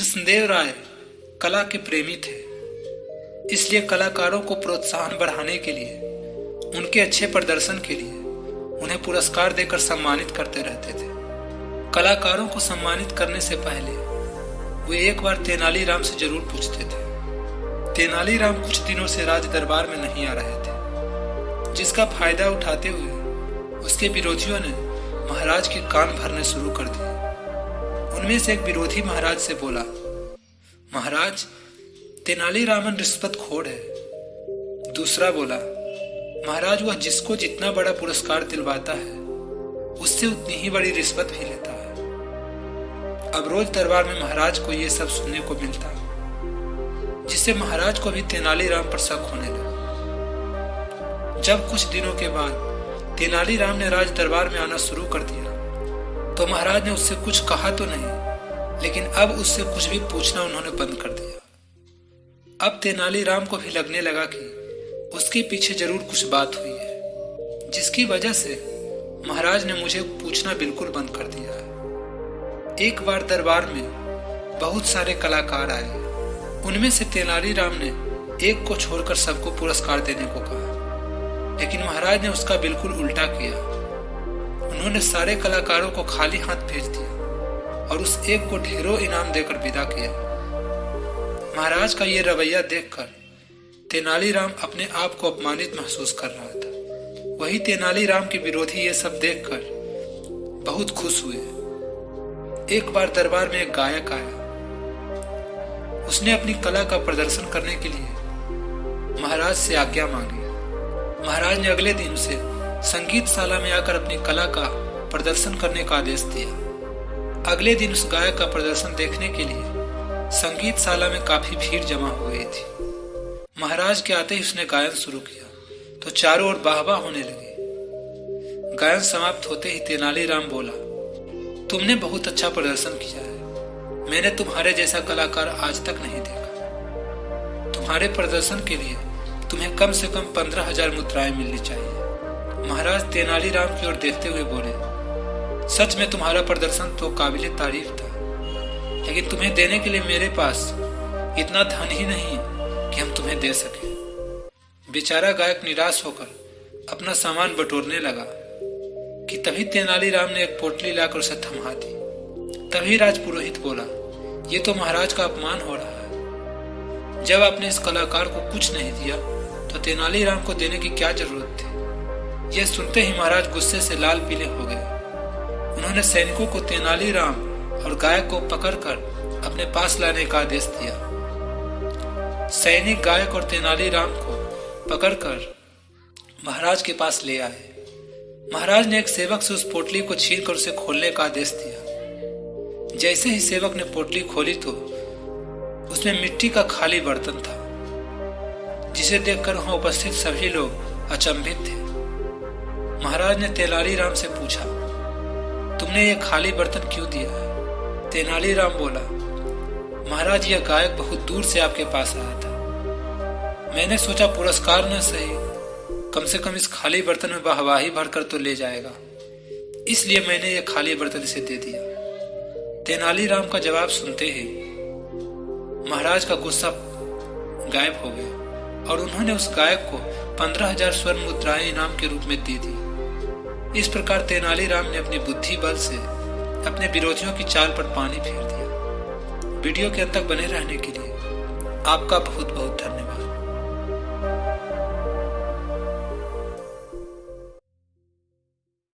कृष्णदेव राय कला के प्रेमी थे, इसलिए कलाकारों को प्रोत्साहन बढ़ाने के लिए, उनके अच्छे प्रदर्शन के लिए उन्हें पुरस्कार देकर सम्मानित करते रहते थे। कलाकारों को सम्मानित करने से पहले वे एक बार तेनालीराम से जरूर पूछते थे। तेनालीराम कुछ दिनों से राज दरबार में नहीं आ रहे थे, जिसका फायदा उठाते हुए उसके विरोधियों ने महाराज के कान भरने शुरू कर दिए। उनमें से एक विरोधी महाराज से बोला, महाराज, तेनालीरामन रिश्वतखोर है। दूसरा बोला, महाराज, वह जिसको जितना बड़ा पुरस्कार दिलवाता है उससे उतनी ही बड़ी रिश्वत भी लेता है। अब रोज दरबार में महाराज को ये सब सुनने को मिलता, जिससे महाराज को भी तेनालीराम पर शक होने लगा। जब कुछ दिनों के बाद तेनालीराम ने राज दरबार में आना शुरू कर दिया तो महाराज ने उससे कुछ कहा तो नहीं, लेकिन अब उससे कुछ भी पूछना उन्होंने बंद कर दिया। अब तेनालीराम को भी लगने लगा कि उसके पीछे जरूर कुछ बात हुई है, जिसकी वजह से महाराज ने मुझे पूछना बिल्कुल बंद कर दिया है। एक बार दरबार में बहुत सारे कलाकार आए। उनमें से तेनालीराम ने एक को छोड़कर सबको पुरस्कार देने को कहा, लेकिन महाराज ने उसका बिल्कुल उल्टा किया। उन्होंने सारे कलाकारों को खाली हाथ भेज दिया और उस एक को ढेरों इनाम देकर विदा किया। महाराज का ये रवैया देखकर तेनालीराम अपने आप को अपमानित महसूस कर रहा था। वही तेनालीराम के विरोधी ये सब देखकर बहुत खुश हुए। एक बार दरबार में एक गायक आया। उसने अपनी कला का प्रदर्शन करने के लिए महाराज से आज्ञा मांगी। महाराज ने अगले दिन उसे संगीतशाला में आकर अपनी कला का प्रदर्शन करने का आदेश दिया। अगले दिन उस गायक का प्रदर्शन देखने के लिए संगीतशाला में काफी भीड़ जमा हो गई थी। महाराज के आते ही उसने गायन शुरू किया तो चारों ओर वाहवाह होने लगी। गायन समाप्त होते ही तेनालीराम बोला, तुमने बहुत अच्छा प्रदर्शन किया है। मैंने तुम्हारे जैसा कलाकार आज तक नहीं देखा। तुम्हारे प्रदर्शन के लिए तुम्हें कम से कम 15,000 मुद्राएं मिलनी चाहिए। महाराज तेनालीराम की ओर देखते हुए बोले, सच में तुम्हारा प्रदर्शन तो काबिले तारीफ था, लेकिन तुम्हें देने के लिए मेरे पास इतना धन ही नहीं कि हम तुम्हें दे सके। बेचारा गायक निराश होकर अपना सामान बटोरने लगा कि तभी तेनालीराम ने एक पोटली लाकर उसे थमा दी। तभी राजपुरोहित बोला, ये तो महाराज का अपमान हो रहा है। जब आपने इस कलाकार को कुछ नहीं दिया तो तेनालीराम को देने की क्या जरूरत थी। यह सुनते ही महाराज गुस्से से लाल पीले हो गए। उन्होंने सैनिकों को तेनालीराम और गायक को पकड़कर अपने पास लाने का आदेश दिया। सैनिक गायक और तेनालीराम को पकड़कर महाराज के पास ले आए। महाराज ने एक सेवक से उस पोटली को छीनकर उसे खोलने का आदेश दिया। जैसे ही सेवक ने पोटली खोली तो उसमें मिट्टी का खाली बर्तन था, जिसे देखकर वहां उपस्थित सभी लोग अचंभित थे। महाराज ने तेनालीराम से पूछा, तुमने ये खाली बर्तन क्यों दिया है? तेनालीराम बोला, महाराज, यह गायक बहुत दूर से आपके पास आया था। मैंने सोचा पुरस्कार न सही, कम से कम इस खाली बर्तन में वाहवाही भरकर तो ले जाएगा, इसलिए मैंने यह खाली बर्तन इसे दे दिया। तेनालीराम का जवाब सुनते ही महाराज का गुस्सा गायब हो गया और उन्होंने उस गायक को 15,000 स्वर्ण मुद्राएं इनाम के रूप में दे दी। इस प्रकार तेनालीराम ने अपनी बुद्धि बल से अपने विरोधियों की चाल पर पानी फेर दिया। वीडियो के अंत तक बने रहने के लिए आपका बहुत बहुत धन्यवाद।